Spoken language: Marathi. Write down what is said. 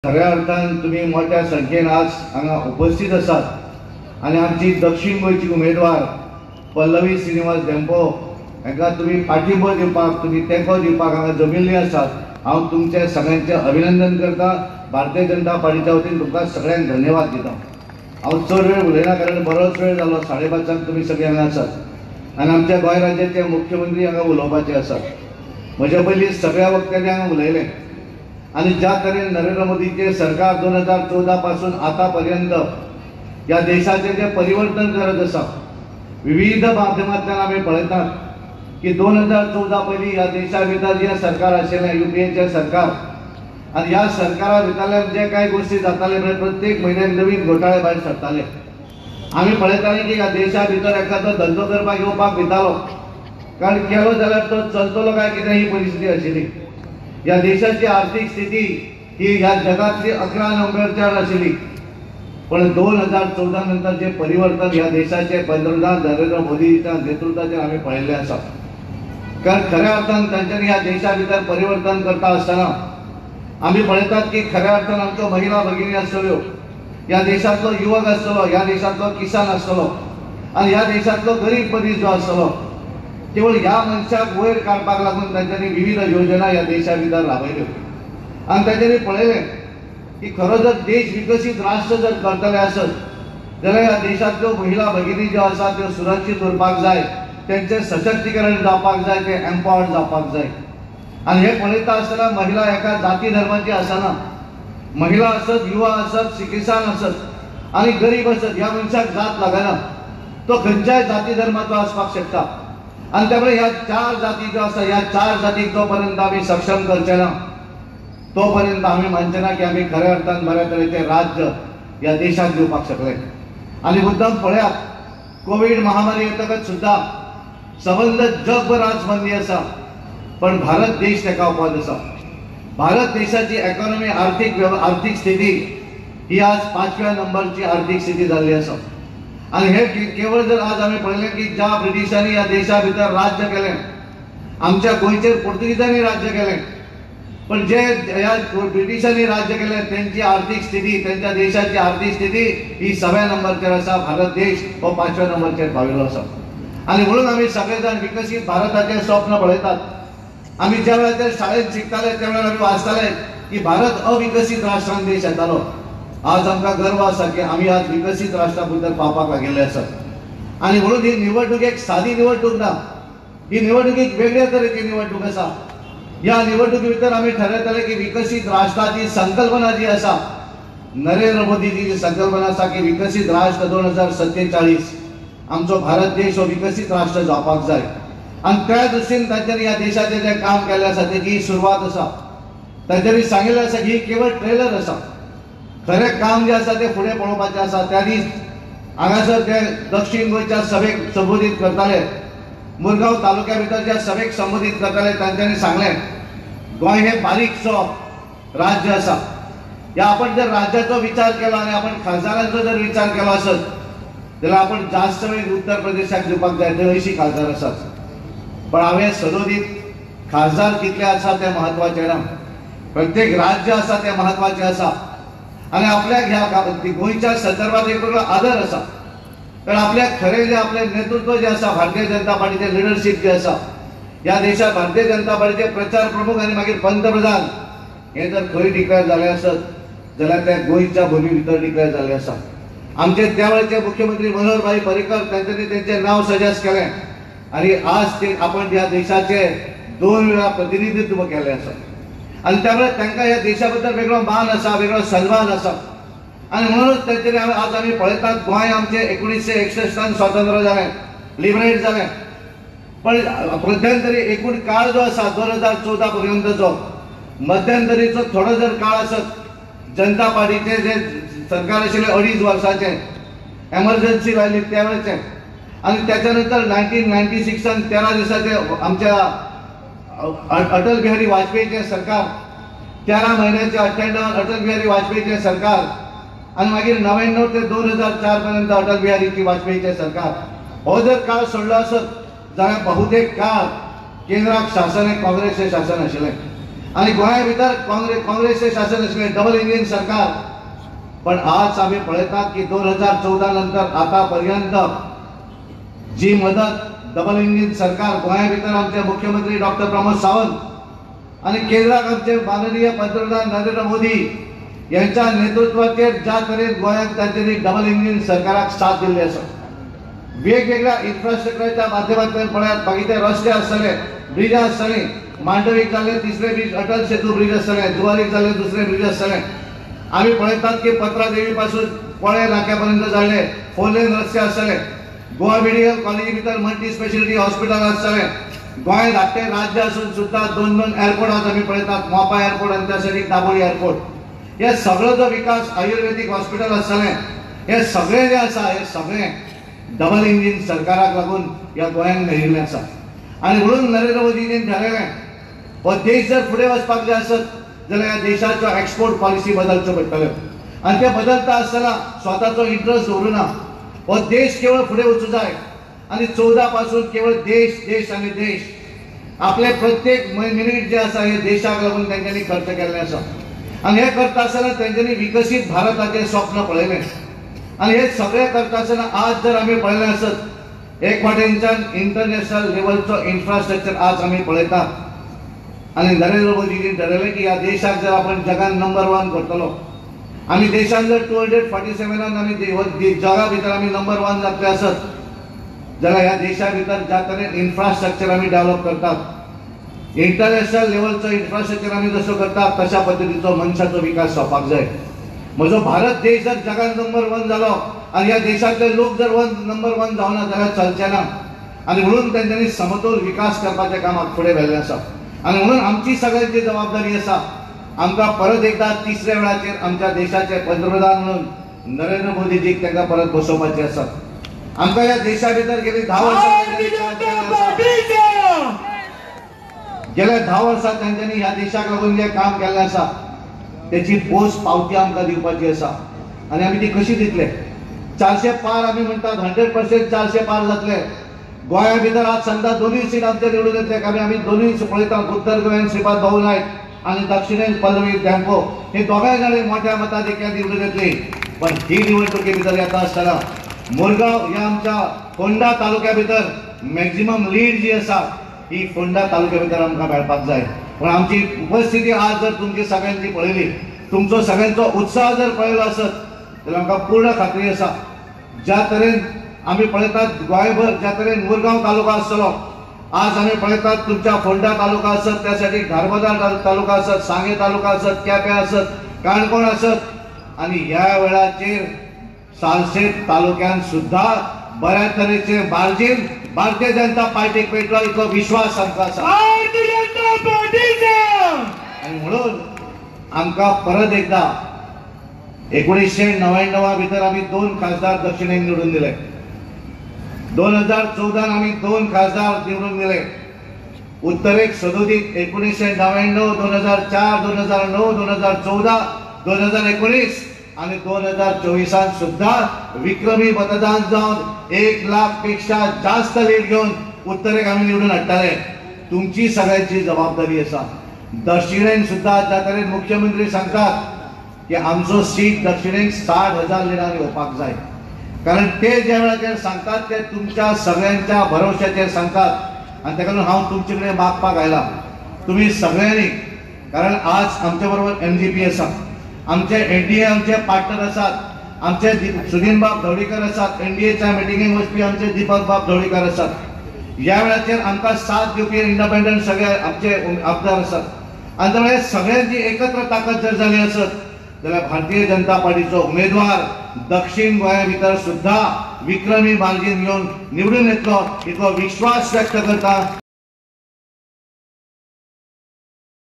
खऱ्या अर्थान तुम्ही मोठ्या संख्येन आज हांगा उपस्थित आसात आणि आमची दक्षिण गोंयची उमेदवार पल्लवी श्रीनिवास धेंपो हांकां तुम्ही पाठिंबो दिवपाक तुम्ही तेंको दिवपाक हांगा जमिल्ली आसात। हांव तुमचे सगळ्यांचे अभिनंदन करता। भारतीय जनता पार्टीच्या वतीन तुमकां सगळ्यांक धन्यवाद दिता। हांव चड वेळ उलयना कारण बरोच वेळ जालो, 5:30 तुम्ही सगळे हांगा आसात आणि आमच्या गोंय राज्याचे मुख्यमंत्री हांगा उलोवपाचे आसात। म्हजे पयलीं सगळ्या वक्त्यांनी हांगा उलयलें आणि ज्या तरेन नरेंद्र मोदीचे सरकार 2014 पासून आतापर्यंत या देशाचे जे परिवर्तन करत आसा, विविध माध्यमांतल्यान आमी पळयतात की 2014 पयलीं ह्या देशा भितर जे सरकार आशिल्लें UPAचे सरकार आणि ह्या सरकारा भितरल्यान जे कांय गोष्टी जाताले प्रत्येक म्हयन्याक नवीन घोटाळे भायर सरताले। आमी पळयताले की ह्या देशा भितर एखादो धंदो करपाक येवपाक भितालो, कारण केलो जाल्यार तो चलतलो काय कितें ही परिस्थिती आशिल्ली। या देशाची आर्थिक स्थिती ही ह्या जगातली 11 नंबरचेर आशिल्ली, पण 2014 नंतर जे परिवर्तन ह्या देशाचे पंतप्रधान नरेंद्र मोदीच्या नेतृत्वाचेर आमी पळयल्लें आसा। कारण खऱ्या अर्थान तांच्यांनी ह्या देशा भितर परिवर्तन करता आसतना आमी पळयतात की खऱ्या अर्थान आमच्यो महिला भगिनी आसतल्यो, ह्या देशातलो युवक आसतलो, ह्या देशातलो किसान आसतलो आणि ह्या देशातलो गरीब मनीस जो आसतलो, केवळ ह्या मनशाक वयर काडपाक लागून तांच्यांनी विविध योजना ह्या देशा भितर राबयल्यो आणि तांच्यांनी पळयलें की खरो जर देश विकसीत राष्ट्र जर करतले आसत जाल्यार ह्या देशातल्यो महिला भगिनी ज्यो आसात त्यो सुरक्षीत उरपाक जाय, तेंचें सशक्तीकरण जावपाक जाय, ते एम्पावर्ड जावपाक जाय। आणि हे पळयता आसतना महिला एका जाती धर्माची आसना, महिला आसत, युवा आसत, किसान आसत आणि गरीब आसत, ह्या मनशाक जात लागना, तो खंयच्याय जाती धर्माचो आसपाक शकता। आणि त्यामुळे ह्या 4 जाती ज्यो आसा, ह्या 4 जातीक जोपर्यंत आमी सक्षम करचे ना तोपर्यंत आमी मानचे ना की आमी खऱ्या अर्थान बऱ्या तरेचे राज्य ह्या देशाक दिवपाक शकले। आणि मुद्दाम पळयात, कोविड महामारी येतकच सुद्धा सबंद जगभर आज मंदी आसा, पण भारत देश तेकावपात आसा। भारत देशाची इकॉनॉमी आर्थिक स्थिती ही आज 5व्या नंबरची आर्थिक स्थिती जाल्ली आसा। आणि हे केवळ जर आज आम्ही पळयलें की ज्या ब्रिटिशांनी ह्या देशा भितर राज्य केलें, आमच्या गोंयचेर पुर्तुगीजांनी राज्य केलें, पण जे ह्या ब्रिटिशांनी राज्य केलें त्यांची आर्थिक स्थिती, त्यांच्या देशाची आर्थिक स्थिती ही 6व्या नंबरचेर आसा। भारत देश हो 5व्या नंबरचेर पाविल्लो आसा आणि म्हणून आमी सगळेजण विकसीत भारताचें स्वप्न पळयतात। आमी ज्या वेळाचेर शाळेंत शिकताले त्या वेळार आमी वाचताले की भारत अविकसीत राष्ट्रांत देश येतालो। आज आमकां गर्व आसा की आमी आज विकसीत राष्ट्रा भितर पावपाक लागिल्ले आसात। आणि म्हणून ही निवडणूक एक सादी निवडणूक ना, ही निवडणूक एक वेगळ्या तरेची निवडणूक आसा। ह्या निवडणुकी भितर आमी ठरयतले की विकसीत राष्ट्राची संकल्पना जी आसा, नरेंद्र मोदीची जी संकल्पना आसा की विकसीत राष्ट्र 2047 आमचो भारत देश हो विकसीत राष्ट्र जावपाक जाय आणि त्या दृश्टीन तांच्यांनी ह्या देशाचें जें काम केलें आसा तेची सुरवात आसा। तांच्यांनी सांगिल्लें आसा की ही केवळ ट्रेलर आसा, खरें काम जे आसा ते फुडें पळोवपाचें आसा। त्या दीस हांगासर ते दक्षिण गोंयच्या सभेक संबोधीत करताले, मुरगांव तालुक्या भितरच्या सभेक संबोधीत करताले, तांच्यांनी सांगलें गोंय हे बारीकसो राज्य आसा। ह्या आपण जर राज्याचो विचार केलो आणि आपण खासदारांचो जर विचार केलो आसत जाल्यार आपण जास्त वेळ उत्तर प्रदेशाक दिवपाक जाय, थंय अशीं खासदार आसात। पण हांवें सदोदीत खासदार कितले आसा तें म्हत्वाचें ना, प्रत्येक राज्य आसा तें म्हत्वाचें आसा आणि आपल्याक ह्या गोंयच्या संदर्भात एक वेगळो आदर आसा। कारण आपल्याक खरें जे आपले नेतृत्व जे आसा, भारतीय जनता पार्टीचे लिडरशीप जे आसा, ह्या देशात भारतीय जनता पार्टीचे प्रचार प्रमुख आणि मागीर पंतप्रधान हे जर खंय डिक्लेअर जाले आसत जाल्यार ते गोंयच्या भुमी भितर डिक्लेअर जाले आसा। आमचे त्या वेळचे मुख्यमंत्री मनोहरभाई पर्रीकर तांच्यांनी तेंचें नांव सजेस्ट केलें आणि आज ते आपण ह्या देशाचे 2 वेळा प्रतिनिधित्व केलें आसा आणि त्यामुळे तांकां ह्या देशा भितर वेगळो मान आसा, वेगळो सन्मान आसा। आणि म्हणूनच तांच्यांनी आज आमी पळयतात गोंय आमचें 1961 स्वातंत्र्य जालें, लिबरेट जालें, पण मध्यंतरी एकूण काळ जो आसा 2014 पर्यंतचो मध्यंतरीचो थोडो जर काळ आसत, जनता पार्टीचे जे सरकार आशिल्लें 2.5 वर्साचें, एमर्जन्सी लायली त्या वेळेचें, आणि त्याच्यानंतर 1996 13 दिसाचें आमच्या अटल बिहारी वाजपेयीचें सरकार, 13 महिन्याचे अटल बिहारी वाजपेयीचें सरकार आणि मागीर 99 ते 2004 पर्यंत अटल बिहारी वाजपेयीचें सरकार। हो जर काळ सोडलो आसत जाल्यार बहुतेक काळ केंद्राक शासन हे काँग्रेसचें शासन आशिल्लें आणि गोंया भितर काँग्रेसचे शासन आशिल्लें डबल इंजिन सरकार. पण आज आम्ही पळयतात की 2014 नंतर आतापर्यंत जी मदत डबल इंजिन सरकार गोंया भितर आमचे मुख्यमंत्री डॉक्टर प्रमोद सावंत आणि केंद्रात आमचे माननीय पंतप्रधान नरेंद्र मोदी यांच्या नेतृत्वाचेर ज्या तरेन गोंयाक तांच्यांनी डबल इंजिन सरकाराक साथ दिल्ली आसा. वेगवेगळ्या इन्फ्रास्ट्रक्चरच्या माध्यमांतल्यान पळयात मागीर ते रस्ते आसतले, ब्रिजां आसतलीं, मांडवीक जाल्ले तिसरे ब्रिज अटल सेतू ब्रिज आसतले, जुवारीक जाल्ले दुसरे ब्रिज आसतले. आम्ही पळयतात की पत्रादेवी पासून पोळे नाक्यापर्यंत जाल्ले 4 लेन रस्ते आसतले. गोवा मेडिकल कॉलेजी भितर मल्टी स्पेशालिटी हॉस्पिटल आसतले. गोंय धाकटे राज्य असून सुद्धा 2 एअरपोर्ट आज आम्ही पळयतात, मोपा एअरपोर्ट आणि त्या सायडीक दाबोळी एअरपोर्ट. हे सगळो जो विकास आयुर्वेदिक हॉस्पिटल आसतले, हे सगळे जे आसा हे सगळे डबल इंजिन सरकाराक लागून ह्या गोंयांक मेळिल्लें आसा. आणि म्हणून नरेंद्र मोदींनी थारायलें हो देश जर फुडें वचपाक जाय आसत जाल्यार ह्या देशाचो एक्सपोर्ट पॉलिसी बदलच्यो पडटल्यो. आणि ते बदलता आसतना स्वताचो इंट्रस्ट दवरुना. हो देश केवळ फुडें वचूं जाय आणि 14 पासून केवळ देश देश आणि देश. आपले प्रत्येक मिनिट जे आसा हे देशाक लागून तांच्यांनी खर्च केल्लें आसा. आणि हे करता आसतना तांच्यांनी विकसीत भारताचें स्वप्न पळयलें. आणि हे सगळे करता आसतना आज जर आमी पळयलें आसत एक वाटेनच्यान इंटरनॅशनल लेवलचो इन्फ्रास्ट्रक्चर आज आमी पळयतात. आणि नरेंद्र मोदींनी ठरयलें की ह्या देशाक जर आपण जगान नंबर 1 करतलो, आमी देशान जर 247 आमी जगा भितर आमी नंबर 1 जातले आसत जाल्यार ह्या देशा भितर ज्या तरेन इन्फ्रास्ट्रक्चर आमी डेव्हलप करतात, इंटरनॅशनल लेवलचो इन्फ्रास्ट्रक्चर आमी जसो करतात तशा पद्दतीचो मनशाचो विकास जावपाक जाय. म्हजो भारत देश जर जगान नंबर 1 जालो आणि ह्या देशातले लोक जर नंबर 1 जावना जाल्यार चलचें ना. आणि म्हणून तांच्यांनी समतोल विकास करपाच्या कामाक फुडें व्हेल्लें आसा. आणि म्हणून आमची सगळ्यांची जबाबदारी आसा, आमकां परत एकदा तिसऱ्या वेळाचेर आमच्या देशाचे पंतप्रधान म्हणून नरेंद्र मोदीजीक तांकां परत बसोवपाचे आसा. आमकां ह्या देशा भितर गेली 10 वर्सां गेल्या 10 वर्सां तांच्यांनी ह्या देशाक लागून जे काम केल्लें आसा त्याची पोच पावती आमकां दिवपाची आसा. आणि आमी ती कशी दितले? 400 पार आमी म्हणटात, 100% 400 पार जातले. गोंया भितर आज समजा दोनूय सीट आमचे निवडून येतले कारण आमी दोनूय पळयतात. उत्तर गोंयान श्रीपाद भाऊ नायक आणि दक्षिणेन पल्लवी डॅम्पो हे दोगांय जाणी मोठ्या मताधिक्यान निवडून येतली. पण ही निवडणुकी भितर येता आसतना मोरगांव ह्या आमच्या फोंडा तालुक्या भितर मॅक्झिमम लीड जी आसा ही फोंडा तालुक्या भितर आमकां मेळपाक जाय. पण आमची उपस्थिती आज जर तुमची सगळ्यांची पळयली, तुमचो सगळ्यांचो उत्साह जर पळयलो आसत जाल्यार आमकां पूर्ण खात्री आसा ज्या तरेन आमी पळयतात गोंयभर ज्या तरेन मुरगांव तालुका आसतलो, आज आमी पळयतात तुमच्या फोंडा तालुका आसत, त्यासाठी धारबांदोड तालुका आसत, सांगे तालुका आसत, केपें आसत, काणकोण आसत. आणि ह्या वेळाचेर सालसेत तालुक्यान सुद्धा बऱ्या तरेचे मार्जिन भारतीय जनता पार्टीक मेळटलो इतलो विश्वास आमकां आसा. आणि म्हणून आमकां परत एकदा 1999 भितर आमी 2 खासदार दक्षिणेक निवडून दिले. 2014 आमी 2 खासदार निवडून दिले. उत्तरेक सदोदीक 1999, 2004, 2009, 2014, 2019 आणि 2024 सुद्धा विक्रमी मतदान जावन 1 लाख पेक्षा जास्त लीड घेऊन उत्तरेक आमी निवडून हाडटाले. तुमची सगळ्यांची जबाबदारी आसा. दक्षिणेन सुद्धा ज्या तरेन मुख्यमंत्री सांगतात की आमचो सीट दक्षिणेक 60,000 लिडांनी येवपाक जाय. कारण ते ज्या वेळाचेर सांगतात ते तुमच्या सगळ्यांच्या भरवशाचेर सांगतात. आणि ताका लागून हांव तुमचे कडेन मागपाक आयला तुम्ही सगळ्यांनी, कारण आज आमच्या बरोबर MGP आसा, आमचे NDA आमचे पार्टनर आसात, आमचे सुदीन बाब धवळीकर आसात, NDAच्या मिटिंगेक वचपी आमचे दीपक बाब धवळीकर आसात. ह्या वेळाचेर आमकां साथ दिवपी इंडिपेंडंट सगळे आमचे आमदार आसात. आणि त्यामुळे सगळ्यांची एकत्र ताकद जर जाली आसत जाल्यार भारतीय जनता पार्टीचो उमेदवार दक्षिण गोंया भितर सुद्धा विक्रमी मार्जिन घेवन निवडून येतलो इतलो विश्वास व्यक्त करता.